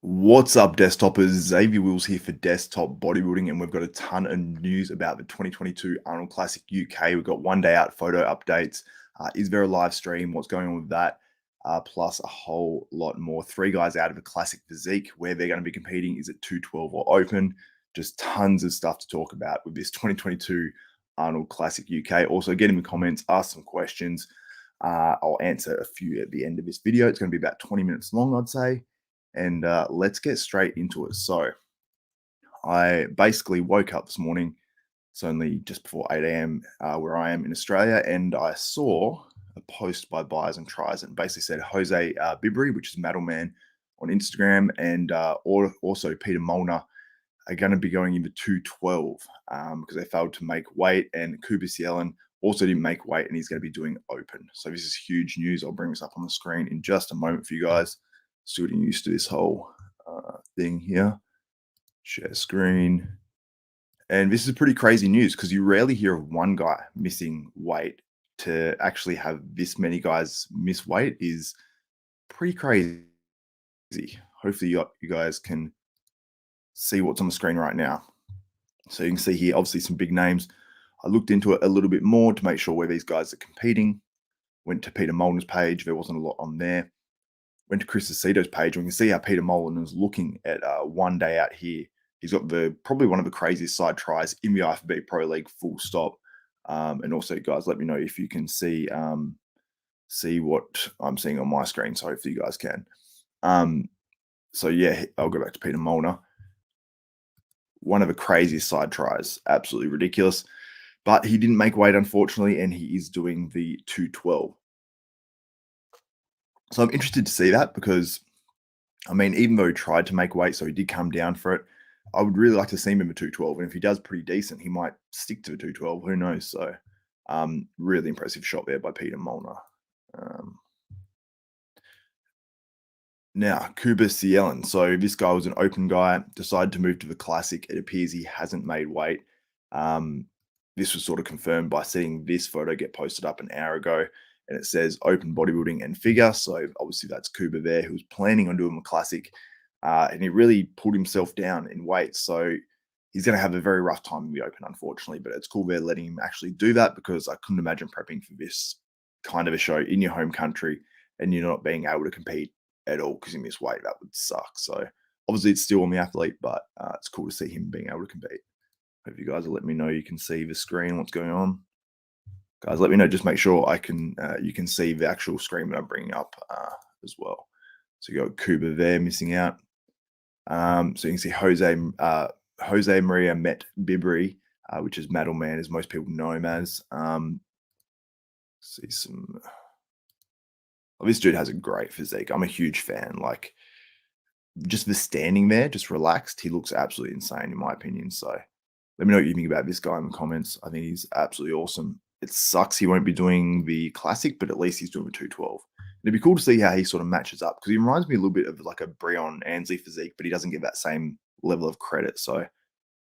What's up, desktopers? Xavier Wills here for Desktop Bodybuilding, and we've got a ton of news about the 2022 Arnold Classic UK. We've got 1 day out photo updates. Is there a live stream? What's going on with that? Plus a whole lot more. 3 guys out of a Classic Physique. Where they're going to be competing, is it 212 or open? Just tons of stuff to talk about with this 2022 Arnold Classic UK. Also, get in the comments, ask some questions. I'll answer a few at the end of this video. It's going to be about 20 minutes long, I'd say. And let's get straight into it. So I basically woke up this morning. It's only just before 8 a.m. Where I am in Australia, and I saw a post by Buys and Tries, and basically said Jose Bibri, which is Madelman on Instagram, and also Peter Molnar are going to be going into 212 because they failed to make weight, and Kubis also didn't make weight, and he's going to be doing open. So this is huge news. I'll bring this up on the screen in just a moment for you guys. Still getting used to this whole thing here. Share screen. And this is pretty crazy news because you rarely hear of one guy missing weight. To actually have this many guys miss weight is pretty crazy. Hopefully you guys can see what's on the screen right now. So you can see here, obviously some big names. I looked into it a little bit more to make sure where these guys are competing. Went to Peter Molnar's page. There wasn't a lot on there. Went to Chris Aceto's page, and we can see how Peter Molnar is looking at 1 day out here. He's got probably one of the craziest side tries in the IFBB Pro League, full stop. And also, guys, let me know if you can see what I'm seeing on my screen. So hopefully you guys can. So yeah, I'll go back to Peter Molnar. One of the craziest side tries, absolutely ridiculous. But he didn't make weight, unfortunately, and he is doing the 212. So I'm interested to see that because, I mean, even though he tried to make weight, so he did come down for it, I would really like to see him in the 212. And if he does pretty decent, he might stick to the 212. Who knows? So really impressive shot there by Peter Molnar. Now, Kuba Cielen. So this guy was an open guy, decided to move to the Classic. It appears he hasn't made weight. This was sort of confirmed by seeing this photo get posted up an hour ago. And it says open bodybuilding and figure. So obviously that's Kuba there, who was planning on doing the Classic. And he really pulled himself down in weight. So he's going to have a very rough time in the open, unfortunately. But it's cool they're letting him actually do that, because I couldn't imagine prepping for this kind of a show in your home country and you're not being able to compete at all because you miss weight. That would suck. So obviously it's still on the athlete, but it's cool to see him being able to compete. Hope you guys will let me know you can see the screen, what's going on. Guys, let me know. Just make sure you can see the actual screen that I'm bringing up as well. So you got Kuba there missing out. So you can see Jose Maria Mete Bueriberi, which is Madelman, as most people know him as. See some. Well, this dude has a great physique. I'm a huge fan. Like, just the standing there, just relaxed. He looks absolutely insane, in my opinion. So let me know what you think about this guy in the comments. I think he's absolutely awesome. It sucks he won't be doing the Classic, but at least he's doing the 212. It'd be cool to see how he sort of matches up, because he reminds me a little bit of like a Breon Ansley physique, but he doesn't get that same level of credit. So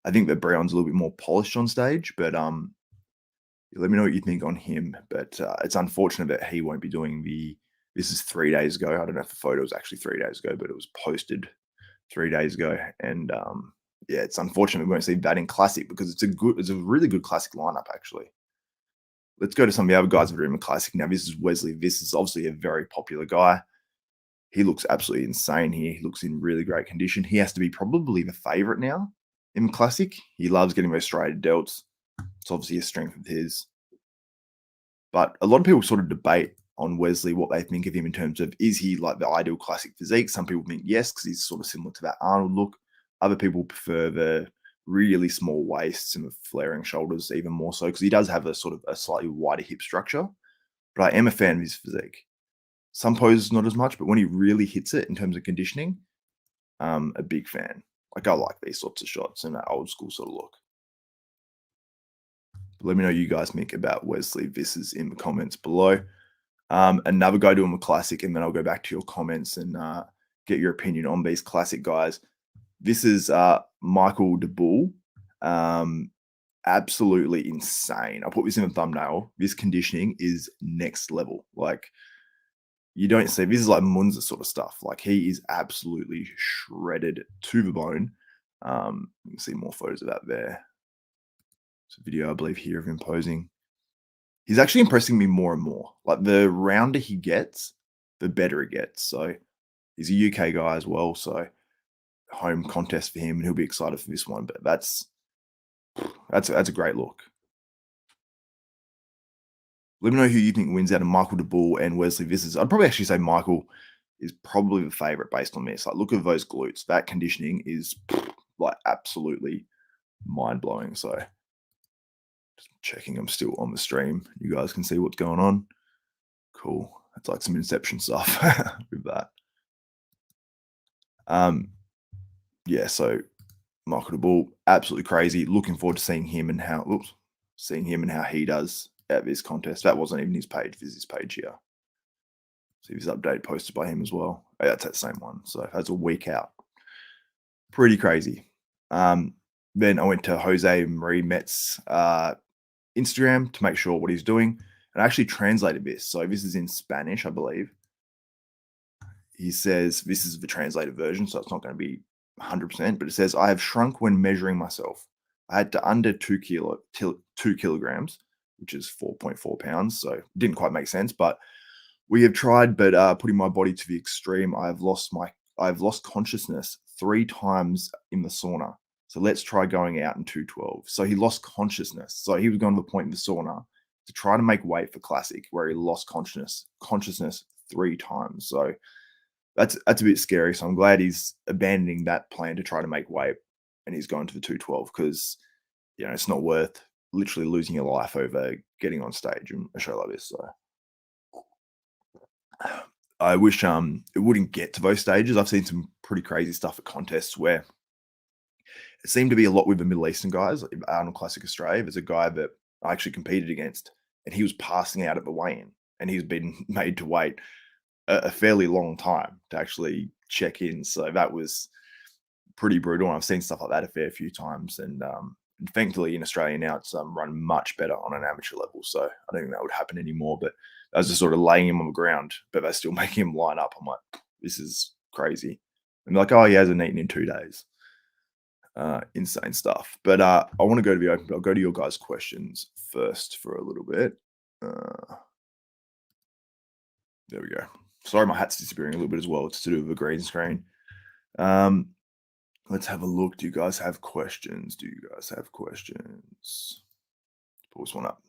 I think that Breon's a little bit more polished on stage, but let me know what you think on him. But it's unfortunate that he won't be doing this is 3 days ago. I don't know if the photo was actually 3 days ago, but it was posted 3 days ago. And yeah, it's unfortunate we won't see that in Classic, because it's a really good Classic lineup, actually. Let's go to some of the other guys that are in the Classic. Now, this is Wesley Vissers, obviously a very popular guy. He looks absolutely insane here. He looks in really great condition. He has to be probably the favorite now in the Classic. He loves getting those striated delts. It's obviously a strength of his. But a lot of people sort of debate on Wesley, what they think of him in terms of, is he like the ideal Classic physique? Some people think yes, because he's sort of similar to that Arnold look. Other people prefer the really small waists and the flaring shoulders even more so, because he does have a sort of a slightly wider hip structure. But I am a fan of his physique. Some poses not as much, but when he really hits it in terms of conditioning, a big fan. Like, I like these sorts of shots and that old school sort of look. But let me know what you guys think about Wesley Vissers in the comments below. Another guy doing a Classic, and then I'll go back to your comments and get your opinion on these Classic guys. This is Michael DaBull. Absolutely insane. I'll put this in the thumbnail. This conditioning is next level. Like, you don't see this is like Munzer sort of stuff. Like he is absolutely shredded to the bone. You can see more photos of that there. It's a video, I believe, here of him posing. He's actually impressing me more and more. Like the rounder he gets, the better it gets. So he's a UK guy as well. So home contest for him, and he'll be excited for this one. But that's a great look. Let me know who you think wins out of Michael DaBull and Wesley Vissers. I'd probably actually say Michael is probably the favorite based on this. Like, look at those glutes. That conditioning is like absolutely mind blowing. So, just checking I'm still on the stream. You guys can see what's going on. Cool. That's like some Inception stuff with that. Yeah. So Michael DaBull, absolutely crazy. Looking forward to seeing him and how. Seeing him and how he does at this contest. That wasn't even his page. This is his page here. See his update posted by him as well. Oh, that's that same one. So that's a week out. Pretty crazy. Then I went to Jose Maria Mete's Instagram to make sure what he's doing. And I actually translated this. So this is in Spanish, I believe. He says, this is the translated version, so it's not going to be 100%, but it says, I have shrunk when measuring myself. I had to under 2 kilograms, which is 4.4 pounds. So it didn't quite make sense, but we have tried, but putting my body to the extreme, I've lost consciousness 3 times in the sauna. So let's try going out in 212. So he lost consciousness. So he was going to the point in the sauna to try to make weight for Classic, where he lost consciousness 3 times. So that's a bit scary. So I'm glad he's abandoning that plan to try to make weight, and he's going to the 212 because it's not worth literally losing your life over getting on stage in a show like this. So I wish it wouldn't get to those stages. I've seen some pretty crazy stuff at contests where it seemed to be a lot with the Middle Eastern guys. Like Arnold Classic Australia, there's a guy that I actually competed against, and he was passing out at the weigh-in, and he's been made to wait a fairly long time to actually check in. So that was pretty brutal. And I've seen stuff like that a fair few times. And thankfully in Australia now it's run much better on an amateur level. So I don't think that would happen anymore. But I was just sort of laying him on the ground, but they're still making him line up. I'm like, this is crazy. And like, oh, he hasn't eaten in 2 days. Insane stuff. But I want to go to the open, but I'll go to your guys' questions first for a little bit. There we go. Sorry, my hat's disappearing a little bit as well. It's to do with a green screen. Let's have a look. Do you guys have questions? Pull this one up.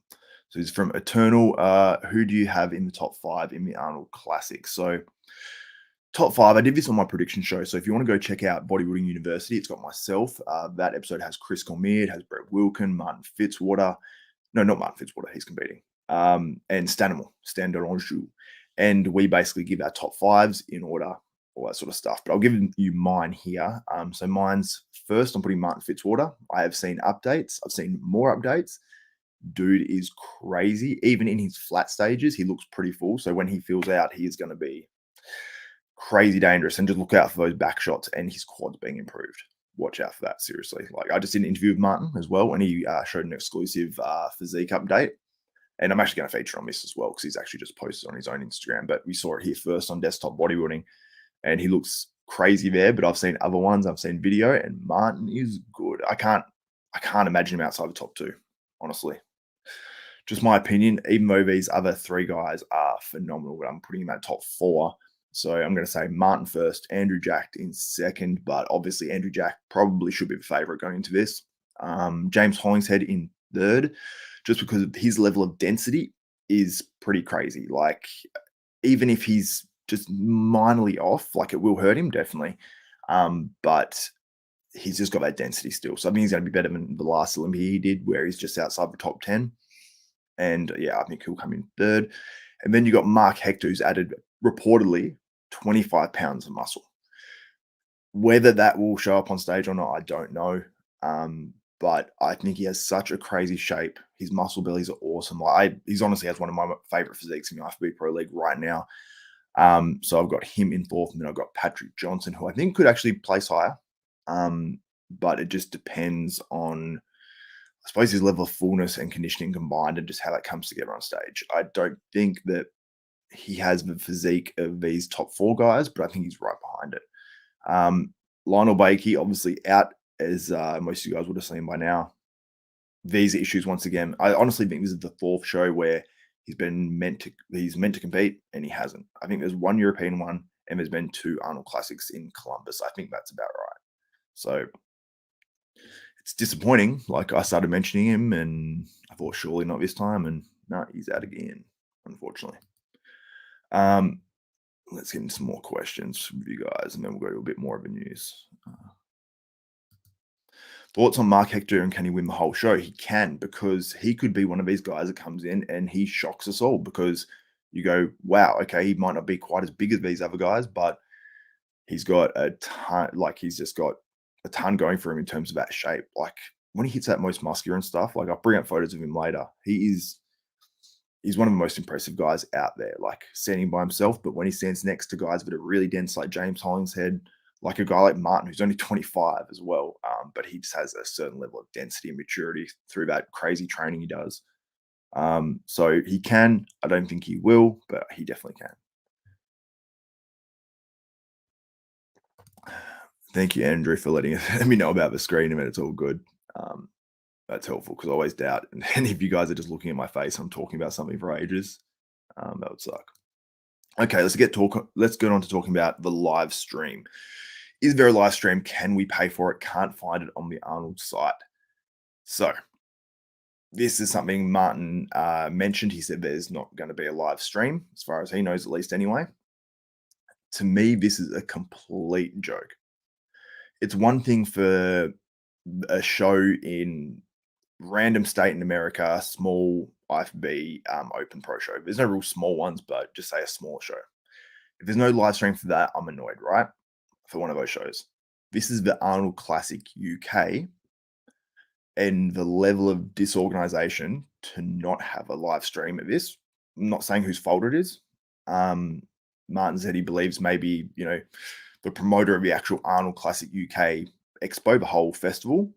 So it's from Eternal. Who do you have in the top 5 in the Arnold Classic? So top 5, I did this on my prediction show. So if you want to go check out Bodybuilding University, it's got myself. That episode has Chris Cormier, it has Brett Wilkin, Martin Fitzwater. No, not Martin Fitzwater. He's competing. And Stanimal, Stan Doranjou. And we basically give our top 5s in order, all that sort of stuff. But I'll give you mine here. So mine's first, I'm putting Martin Fitzwater. I have seen updates. I've seen more updates. Dude is crazy. Even in his flat stages, he looks pretty full. So when he fills out, he is going to be crazy dangerous. And just look out for those back shots and his quads being improved. Watch out for that, seriously. Like I just did an interview with Martin as well, and he showed an exclusive physique update. And I'm actually going to feature on this as well because he's actually just posted on his own Instagram. But we saw it here first on Desktop Bodybuilding, and he looks crazy there. But I've seen other ones. I've seen video, and Martin is good. I can't imagine him outside the top 2, honestly. Just my opinion. Even though these other 3 guys are phenomenal, but I'm putting him at top 4. So I'm going to say Martin first, Andrew Jack in second. But obviously Andrew Jack probably should be the favorite going into this. James Hollingshead in third, just because his level of density is pretty crazy. Like, even if he's just minorly off, like it will hurt him, definitely. But he's just got that density still. So I think he's going to be better than the last Olympia he did, where he's just outside the top 10. And yeah, I think he'll come in third. And then you got Mark Hector, who's added reportedly 25 pounds of muscle. Whether that will show up on stage or not, I don't know. But I think he has such a crazy shape. His muscle bellies are awesome. He's honestly has one of my favorite physiques in the IFBB Pro League right now. So I've got him in fourth, and then I've got Patrick Johnson, who I think could actually place higher. But it just depends on, I suppose, his level of fullness and conditioning combined, and just how that comes together on stage. I don't think that he has the physique of these top 4 guys, but I think he's right behind it. Lionel Bakey, obviously out, as most of you guys would have seen by now. Visa issues once again. I honestly think this is the 4th show where he's meant to compete and he hasn't. I think there's 1 European one and there's been 2 Arnold Classics in Columbus. I think that's about right. So it's disappointing. Like, I started mentioning him and I thought surely not this time, and no, he's out again, unfortunately. Let's get into some more questions from you guys, and then we'll go to a bit more of the news. Thoughts on Mark Hector, and can he win the whole show? He can, because he could be one of these guys that comes in and he shocks us all, because you go, wow, okay, he might not be quite as big as these other guys, but he's got a ton, like he's just got a ton going for him in terms of that shape. Like when he hits that most muscular and stuff, like I'll bring up photos of him later. He's one of the most impressive guys out there, like standing by himself. But when he stands next to guys that are really dense, like James Hollingshead, like a guy like Martin, who's only 25 as well, but he just has a certain level of density and maturity through that crazy training he does. So he can. I don't think he will, but he definitely can. Thank you, Andrew, for letting me know about the screen. I mean, it's all good. That's helpful, because I always doubt. And if you guys are just looking at my face, I'm talking about something for ages, that would suck. Okay, let's get on to talking about the live stream. Is there a live stream? Can we pay for it? Can't find it on the Arnold site. So this is something Martin mentioned. He said there's not going to be a live stream, as far as he knows, at least anyway. To me, this is a complete joke. It's one thing for a show in random state in America, small IFB open pro show. There's no real small ones, but just say a smaller show. If there's no live stream for that, I'm annoyed, right? For one of those shows. This is the Arnold Classic UK, and the level of disorganization to not have a live stream of this. I'm not saying whose fault it is. Martin said he believes maybe, the promoter of the actual Arnold Classic UK Expo, the whole festival,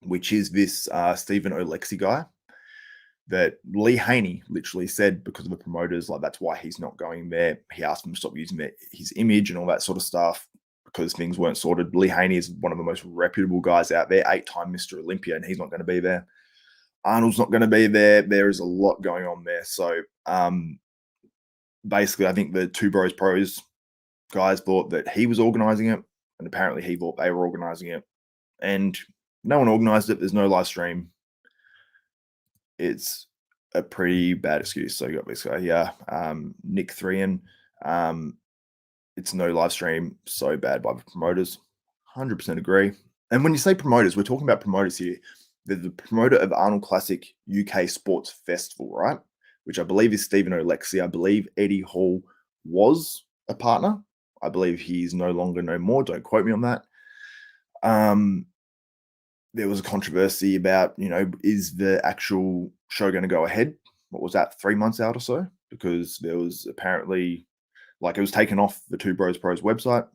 which is this Stephen Olexi guy, that Lee Haney literally said, because of the promoters, like that's why he's not going there. He asked him to stop using his image and all that sort of stuff because things weren't sorted. Lee Haney is one of the most reputable guys out there, 8-time Mr. Olympia, and he's not going to be there. Arnold's not going to be there. There is a lot going on there. So basically, I think the Two Bros Pros guys thought that he was organizing it, and apparently he thought they were organizing it, and no one organized it. There's no live stream. It's a pretty bad excuse. So you got this guy here, Nick Thrian. It's no live stream. So bad by the promoters. 100% agree. And when you say promoters, we're talking about promoters here. They're the promoter of Arnold Classic UK Sports Festival, right? Which I believe is Stephen Olexi. I believe Eddie Hall was a partner. I believe he's no longer, no more. Don't quote me on that. There was a controversy about, is the actual show going to go ahead? What was that, 3 months out or so? Because there was apparently, it was taken off the Two Bros Pros website.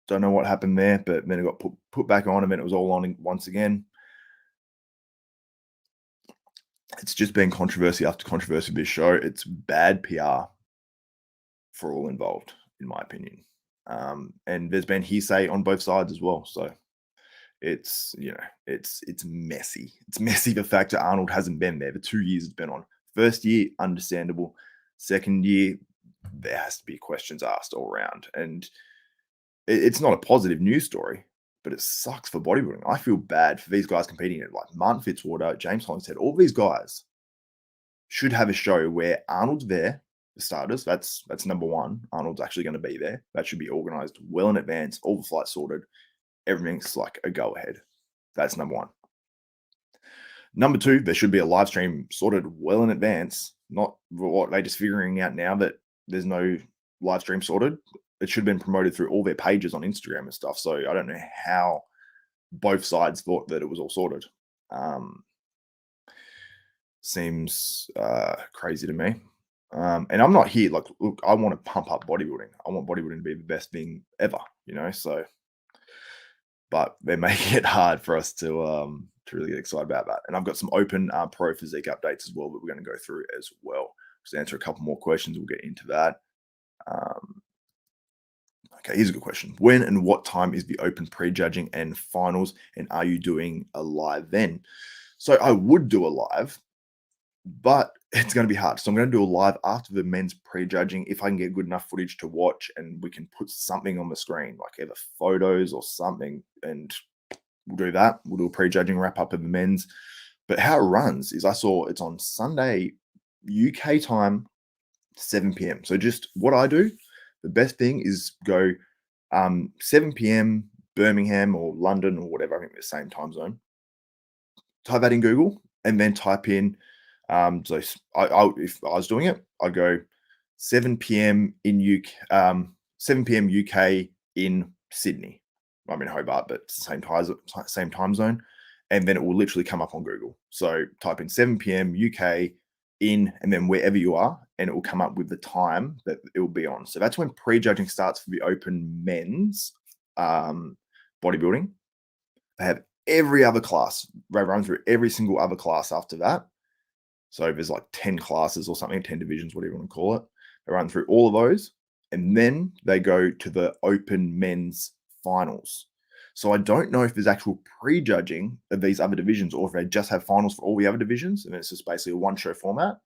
Don't know what happened there, but then it got put back on, and then it was all on once again. It's just been controversy after controversy with this show. It's bad PR for all involved, in my opinion. And there's been hearsay on both sides as well. So it's messy. It's messy, the fact that Arnold hasn't been there. The 2 years it's been on. First year, understandable. Second year, there has to be questions asked all around. And it's not a positive news story, but it sucks for bodybuilding. I feel bad for these guys competing at, like Martin Fitzwater, James Hollingshead. All these guys should have a show where Arnold's there, for starters. That's number one. Arnold's actually going to be there. That should be organized well in advance, all the flights sorted. Everything's like a go ahead. That's number one. Number two, there should be a live stream sorted well in advance, not what they're just figuring out now that there's no live stream sorted. It should have been promoted through all their pages on Instagram and stuff. So I don't know how both sides thought that it was all sorted. Seems crazy to me. And I'm not here, look, I want to pump up bodybuilding. I want bodybuilding to be the best thing ever, so, but they're making it hard for us to really get excited about that. And I've got some open pro physique updates as well that we're going to go through as well. Just answer a couple more questions. We'll get into that. Um, okay, here's a good question. When and what time is the open prejudging and finals? And are you doing a live then? So I would do a live, but it's going to be hard. So I'm going to do a live after the men's prejudging if I can get good enough footage to watch and we can put something on the screen, like either photos or something, and we'll do that. We'll do a prejudging wrap up of the men's. But how it runs is I saw it's on Sunday UK time, 7 p.m. So just what I do, the best thing is go 7 p.m. Birmingham or London or whatever. I think the same time zone. Type that in Google and then type in. So if I was doing it, I'd go 7 p.m. in UK, 7 p.m. UK in Sydney. I'm in Hobart, but it's the same time zone, and then it will literally come up on Google. So type in 7 p.m. UK in, and then wherever you are, and it will come up with the time that it will be on. So that's when prejudging starts for the open men's bodybuilding. They have every other class. They run through every single other class after that. So there's like 10 classes or something, 10 divisions, whatever you want to call it. They run through all of those, and then they go to the open men's finals. So I don't know if there's actual prejudging of these other divisions or if they just have finals for all the other divisions, and it's just basically a one-show format,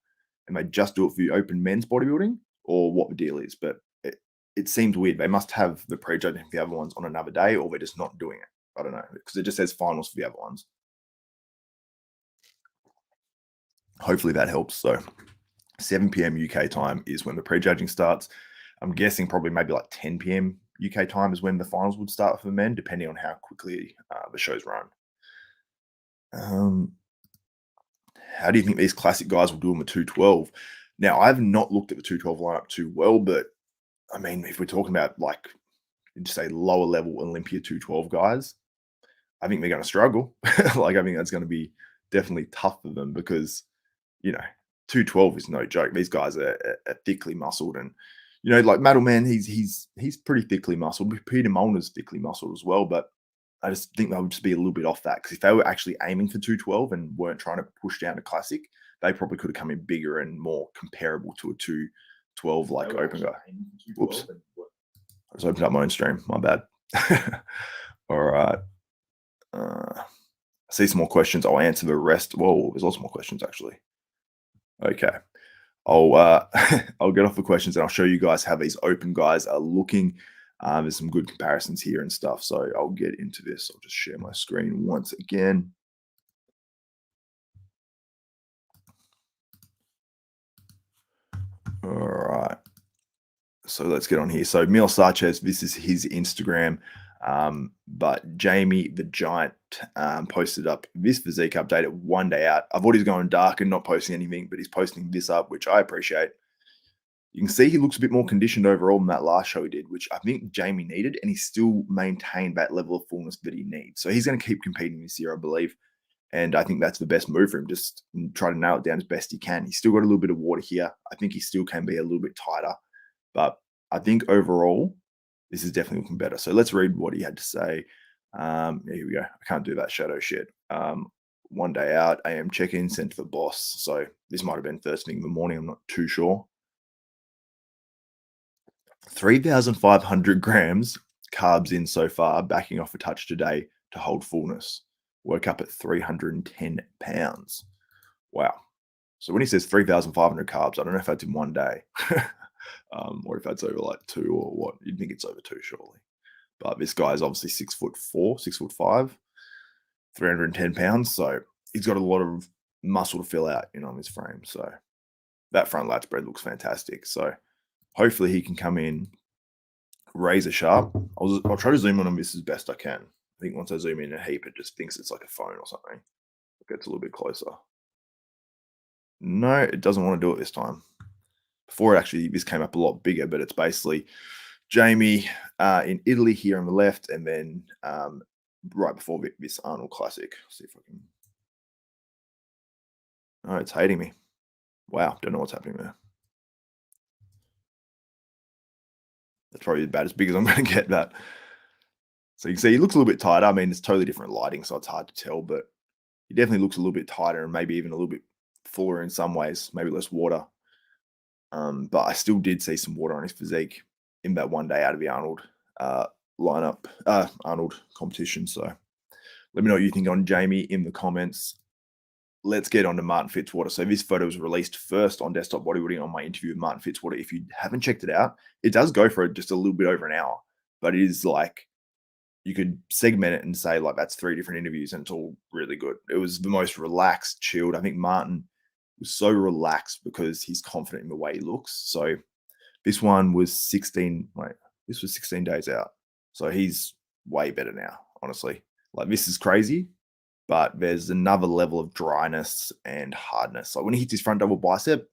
and they just do it for the open men's bodybuilding, or what the deal is. But it seems weird. They must have the prejudging for the other ones on another day, or they're just not doing it. I don't know, because it just says finals for the other ones. Hopefully that helps. So 7 p.m. UK time is when the prejudging starts. I'm guessing probably maybe like 10 p.m. UK time is when the finals would start for the men, depending on how quickly the shows run. How do you think these classic guys will do in the 212? Now, I have not looked at the 212 lineup too well, but I mean, if we're talking about like, just say lower level Olympia 212 guys, I think they're going to struggle. Like, I think that's going to be definitely tough for them because, 212 is no joke. These guys are thickly muscled, and like Madelman, he's pretty thickly muscled. Peter Molnar's thickly muscled as well, but I just think they would just be a little bit off that, because if they were actually aiming for 212 and weren't trying to push down to classic, they probably could have come in bigger and more comparable to a 212 like open guy. Whoops, I just opened up my own stream. My bad. All right. I see some more questions. I'll answer the rest. Whoa, there's lots more questions actually. Okay. I'll I'll get off the questions and I'll show you guys how these open guys are looking. There's some good comparisons here and stuff. So I'll get into this. I'll just share my screen once again. All right. So let's get on here. So Mil Sanchez, this is his Instagram. But Jamie the Giant posted up this physique update at 1 day out. I thought he's going dark and not posting anything, but he's posting this up, which I appreciate. You can see he looks a bit more conditioned overall than that last show he did, which I think Jamie needed, and he still maintained that level of fullness that he needs. So he's going to keep competing this year, I believe. And I think that's the best move for him. Just try to nail it down as best he can. He's still got a little bit of water here. I think he still can be a little bit tighter. But I think overall, this is definitely looking better. So let's read what he had to say. Here we go. I can't do that shadow shit. 1 day out, AM check-in sent to the boss. So this might have been first thing in the morning. I'm not too sure. 3,500 grams carbs in so far, backing off a touch today to hold fullness. Woke up at 310 pounds. Wow. So when he says 3,500 carbs, I don't know if that's in 1 day. Or if that's over like 2 or what. You'd think it's over 2 surely. But this guy is obviously 6'4", 6'5", 310 pounds. So he's got a lot of muscle to fill out, on his frame. So that front lat spread looks fantastic. So hopefully he can come in razor sharp. I'll try to zoom in on this as best I can. I think once I zoom in a heap, it just thinks it's like a phone or something. It gets a little bit closer. No, it doesn't want to do it this time. Before this came up a lot bigger, but it's basically Jamie in Italy here on the left, and then right before this Arnold Classic. See if I can. Oh, it's hating me. Wow, don't know what's happening there. That's probably about as big as I'm going to get that. So you can see he looks a little bit tighter. I mean, it's totally different lighting, so it's hard to tell, but he definitely looks a little bit tighter and maybe even a little bit fuller in some ways, maybe less water. But I still did see some water on his physique in that one day out of the Arnold Arnold competition. So let me know what you think on Jamie in the comments. Let's get on to Martin Fitzwater. So this photo was released first on Desktop Bodybuilding on my interview with Martin Fitzwater. If you haven't checked it out, it does go for just a little bit over an hour, but it is like, you could segment it and say like that's 3 different interviews and it's all really good. It was the most relaxed, chilled. I think Martin was so relaxed because he's confident in the way he looks. So this one was 16, this was 16 days out. So he's way better now, honestly. Like, this is crazy, but there's another level of dryness and hardness. Like, when he hits his front double bicep,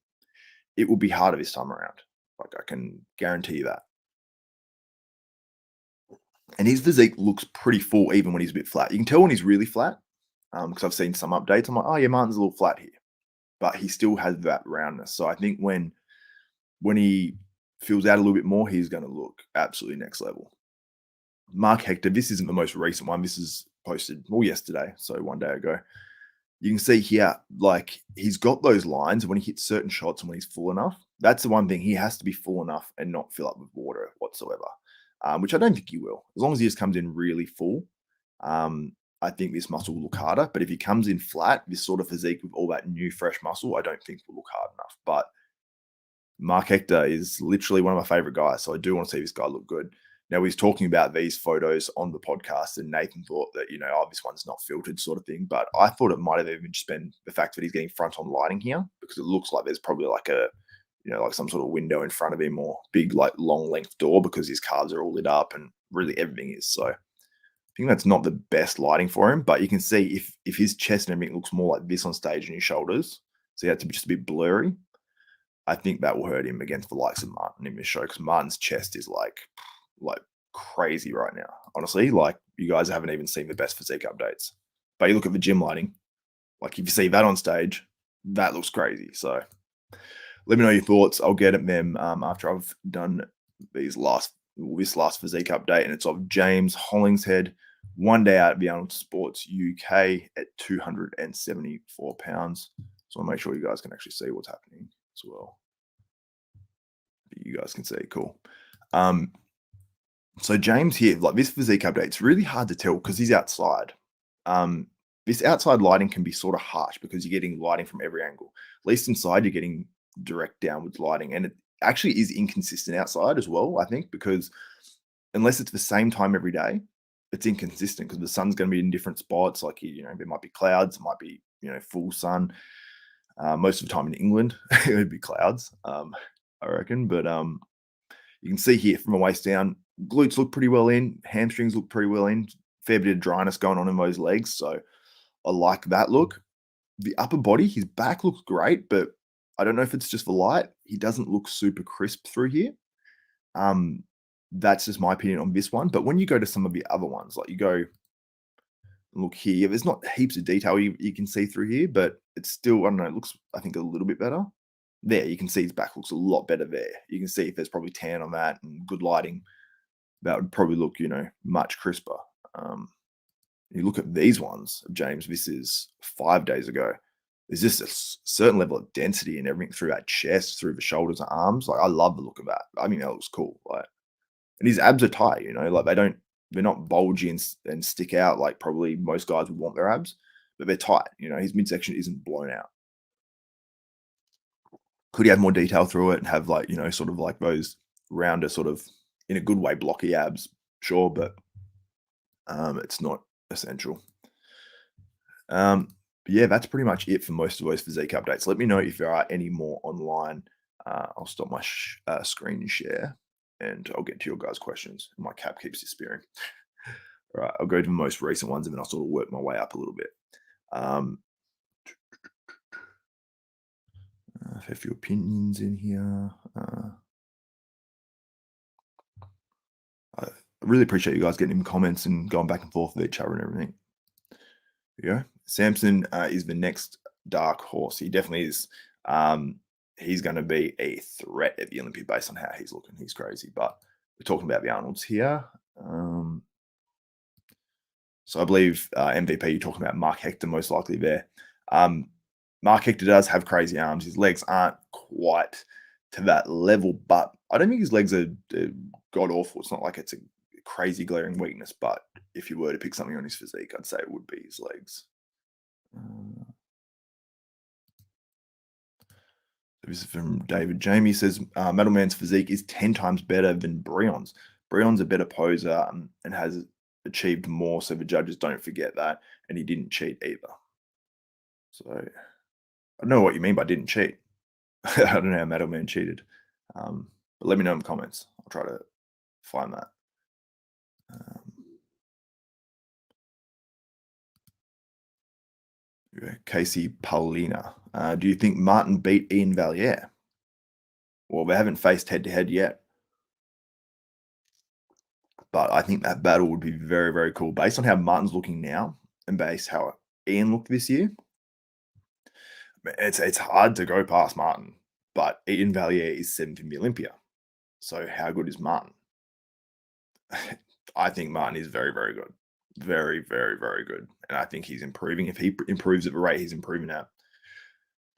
it will be harder this time around. Like, I can guarantee you that. And his physique looks pretty full even when he's a bit flat. You can tell when he's really flat, because I've seen some updates. I'm like, oh yeah, Martin's a little flat here, but he still has that roundness. So I think when he fills out a little bit more, he's going to look absolutely next level. Mark Hector, this isn't the most recent one. This is posted yesterday, so one day ago. You can see here, like, he's got those lines when he hits certain shots and when he's full enough. That's the one thing. He has to be full enough and not fill up with water whatsoever, which I don't think he will. As long as he just comes in really full, I think this muscle will look harder. But if he comes in flat, this sort of physique with all that new, fresh muscle, I don't think will look hard enough. But Mark Hector is literally one of my favorite guys, so I do want to see this guy look good. Now, he's talking about these photos on the podcast, and Nathan thought that, oh, this one's not filtered sort of thing. But I thought it might have even just been the fact that he's getting front-on lighting here, because it looks like there's probably like a, like some sort of window in front of him, or big, like, long length door, because his calves are all lit up and really everything is. So I think that's not the best lighting for him, but you can see if his chest and everything looks more like this on stage and his shoulders, so he had to be just a bit blurry, I think that will hurt him against the likes of Martin in this show, because Martin's chest is like crazy right now. Honestly, like, you guys haven't even seen the best physique updates. But you look at the gym lighting, like, if you see that on stage, that looks crazy. So let me know your thoughts. I'll get at them after I've done this last physique update, and it's of James Hollingshead, one day out at the Arnold Sports UK at 274 pounds. So I'll make sure you guys can actually see what's happening as well. You guys can see, cool. So James here, like, this physique update, it's really hard to tell because he's outside. This outside lighting can be sort of harsh because you're getting lighting from every angle. At least inside, you're getting direct downwards lighting, and it actually is inconsistent outside as well, I think, because unless it's the same time every day, it's inconsistent because the sun's going to be in different spots. Like, there might be clouds, it might be, full sun. Most of the time in England, it would be clouds, I reckon. But you can see here from the waist down, glutes look pretty well in, hamstrings look pretty well in, fair bit of dryness going on in those legs. So I like that look. The upper body, his back looks great, but I don't know if it's just the light. He doesn't look super crisp through here. That's just my opinion on this one. But when you go to some of the other ones, like, you go look here, there's not heaps of detail you can see through here, but it's still, I don't know, it looks, I think, a little bit better. There, you can see his back looks a lot better there. You can see if there's probably tan on that and good lighting, that would probably look, much crisper. You look at these ones of James, this is 5 days ago. There's just a certain level of density and everything through that chest, through the shoulders and arms. Like, I love the look of that. I mean, that looks cool. Like, and his abs are tight, like, they're not bulgy and stick out like probably most guys would want their abs, but they're tight. His midsection isn't blown out. Could he have more detail through it and have, like, sort of like those rounder, sort of, in a good way, blocky abs? Sure, but it's not essential. Yeah, that's pretty much it for most of those physique updates. Let me know if there are any more online. I'll stop my screen share and I'll get to your guys' questions. My cap keeps disappearing. All right, I'll go to the most recent ones and then I'll sort of work my way up a little bit. I've had a few opinions in here. I really appreciate you guys getting in comments and going back and forth with each other and everything. There you go. Samson is the next dark horse. He definitely is. He's going to be a threat at the Olympic based on how he's looking. He's crazy. But we're talking about the Arnolds here. So I believe MVP, you're talking about Mark Hector most likely there. Mark Hector does have crazy arms. His legs aren't quite to that level, but I don't think his legs are god awful. It's not like it's a crazy glaring weakness, but if you were to pick something on his physique, I'd say it would be his legs. This is from David. Jamie says Madelman's physique is 10 times better than Brion's. Brion's a better poser and has achieved more, so the judges don't forget that. And he didn't cheat either. So I don't know what you mean by didn't cheat. I don't know how Madelman cheated. But let me know in the comments. I'll try to find that. Casey Paulina. Do you think Martin beat Ian Valier? Well, they haven't faced head to head yet, but I think that battle would be very, very cool. Based on how Martin's looking now and based how Ian looked this year, it's hard to go past Martin. But Ian Valier is 7th in the Olympia. So how good is Martin? I think Martin is very, very good. Very, very, very good. And I think he's improving. If he improves at the rate he's improving at,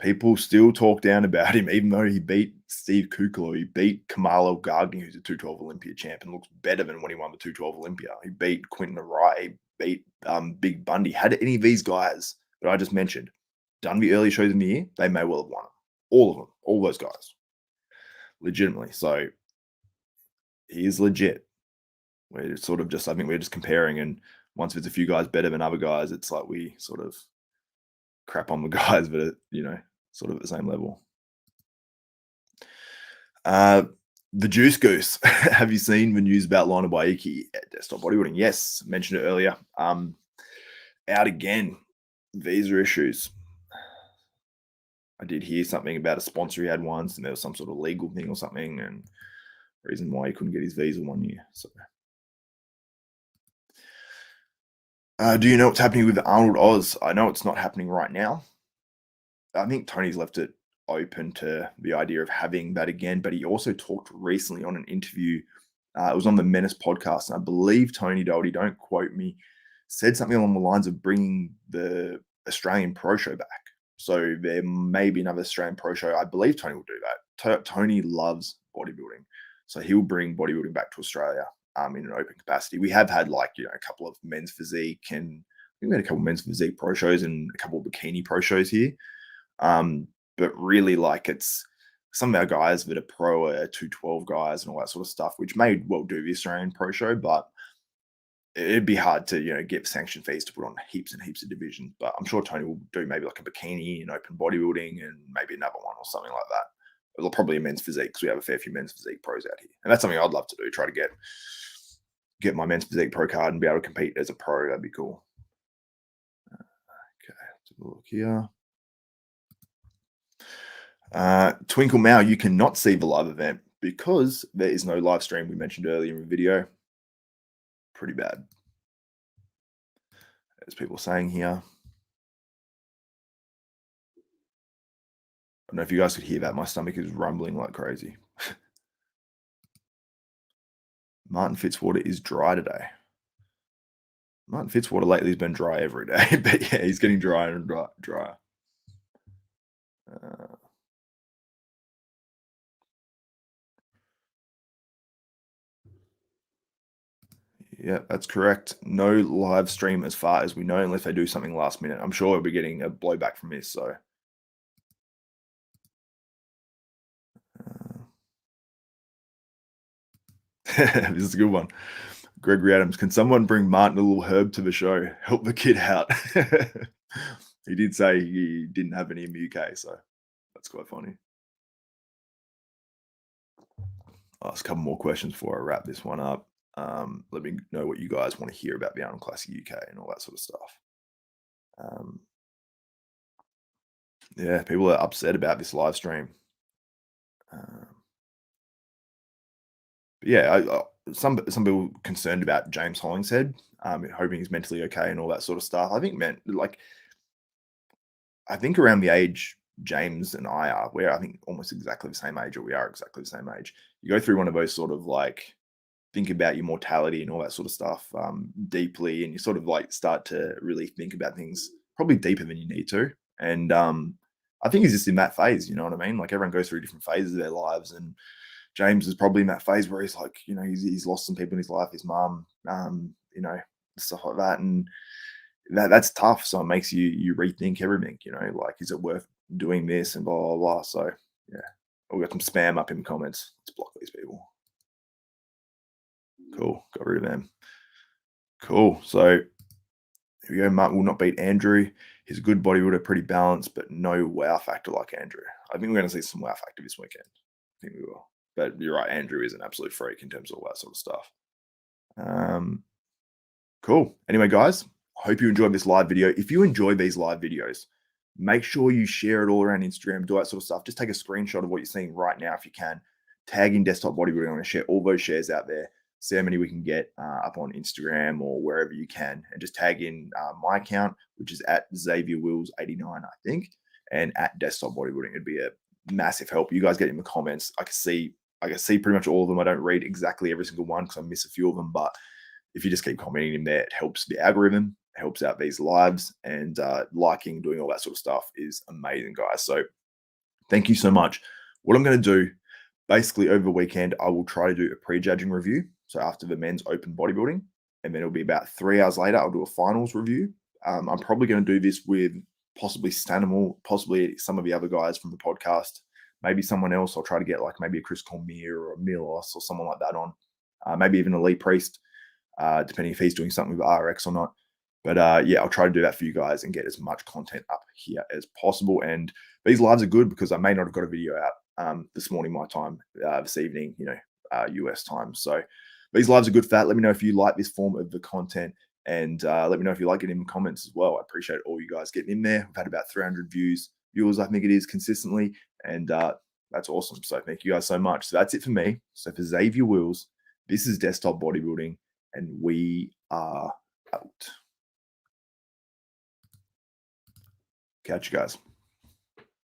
people still talk down about him, even though he beat Steve Kuklo. He beat Kamalo Gagni, who's a 212 Olympia champ, and looks better than when he won the 212 Olympia. He beat Quinton Arai, he beat Big Bundy. Had any of these guys that I just mentioned done the early shows in the year, they may well have won them. All of them, all those guys. Legitimately. So he is legit. We're sort of just, I think we're just comparing, and once there's a few guys better than other guys, it's like we sort of crap on the guys that are, sort of at the same level. The Juice Goose. Have you seen the news about Lionel Baiki at Desktop Bodybuilding? Yes, mentioned it earlier. Out again. Visa issues. I did hear something about a sponsor he had once, and there was some sort of legal thing or something, and reason why he couldn't get his visa 1 year. So, do you know what's happening with Arnold Oz? I know it's not happening right now. I think Tony's left it open to the idea of having that again, but he also talked recently on an interview. It was on the Menace podcast, and I believe Tony Doherty, don't quote me, said something along the lines of bringing the Australian Pro Show back. So there may be another Australian Pro Show. I believe Tony will do that. Tony loves bodybuilding, so he'll bring bodybuilding back to Australia in an open capacity. We have had a couple of men's physique, and I think we had a couple of men's physique pro shows and a couple of bikini pro shows here. But really, it's some of our guys that are pro are 212 guys and all that sort of stuff, which may well do the Australian Pro Show, but it'd be hard to get sanction fees to put on heaps and heaps of divisions. But I'm sure Tony will do maybe like a bikini and open bodybuilding and maybe another one or something like that. Well, probably a men's physique, because we have a fair few men's physique pros out here, and that's something I'd love to do. Try to get my men's physique pro card and be able to compete as a pro. That'd be cool. Okay, let's have a look here. Twinkle Mao, you cannot see the live event because there is no live stream. We mentioned earlier in the video. Pretty bad, as people saying here. I don't know if you guys could hear that. My stomach is rumbling like crazy. Martin Fitzwater is dry today. Martin Fitzwater lately has been dry every day, but yeah, he's getting drier and drier. Yeah, that's correct. No live stream as far as we know, unless they do something last minute. I'm sure we'll be getting a blowback from this, so. This is a good one. Gregory Adams, can someone bring Martin a little herb to the show? Help the kid out. He did say he didn't have any in the UK, so that's quite funny. I'll ask a couple more questions before I wrap this one up. Let me know what you guys want to hear about the Arnold Classic UK and all that sort of stuff. Yeah, people are upset about this live stream. But yeah, some people concerned about James Hollingshead, hoping he's mentally okay and all that sort of stuff. I think, I think around the age James and I are, we're, I think, almost exactly the same age, or we are exactly the same age. You go through one of those sort of think about your mortality and all that sort of stuff deeply, and you sort of start to really think about things probably deeper than you need to. And I think he's just in that phase, you know what I mean? Like everyone goes through different phases of their lives, and James is probably in that phase where he's like, you know, he's lost some people in his life, his mum, you know, stuff like that, and that's tough. So it makes you rethink everything, you know, like is it worth doing this and blah blah blah. So yeah, we got some spam up in the comments. Let's block these people. Cool, got rid of them. Cool. So here we go. Mark will not beat Andrew. He's a good bodybuilder, pretty balanced, but no wow factor like Andrew. I think we're going to see some wow factor this weekend. I think we will. But you're right, Andrew is an absolute freak in terms of all that sort of stuff. Cool. Anyway, guys, I hope you enjoyed this live video. If you enjoy these live videos, make sure you share it all around Instagram, do that sort of stuff. Just take a screenshot of what you're seeing right now if you can. Tag in Desktop Bodybuilding. I'm going to share all those shares out there. See how many we can get up on Instagram or wherever you can. And just tag in my account, which is at Xavier Wills 89, I think, and at Desktop Bodybuilding. It'd be a massive help. You guys get in the comments. I can see pretty much all of them. I don't read exactly every single one because I miss a few of them, but if you just keep commenting in there, it helps the algorithm, helps out these lives, and liking, doing all that sort of stuff is amazing, guys. So thank you so much. What I'm going to do, basically over the weekend, I will try to do a pre-judging review. So after the men's open bodybuilding, and then it'll be about 3 hours later, I'll do a finals review. I'm probably going to do this with possibly Stanimal, possibly some of the other guys from the podcast, maybe someone else. I'll try to get like maybe a Chris Cormier or a Milos or someone like that on, maybe even Elite Priest. Depending if he's doing something with RX or not. But yeah, I'll try to do that for you guys and get as much content up here as possible. And these lives are good because I may not have got a video out this morning, my time, this evening, you know, US time. So these lives are good for that. Let me know if you like this form of the content, and let me know if you like it in the comments as well. I appreciate all you guys getting in there. We've had about 300 viewers, I think it is, consistently, and that's awesome. So thank you guys so much. So that's it for me. So for Xavier Wills, this is Desktop Bodybuilding, and we are out. Catch you guys.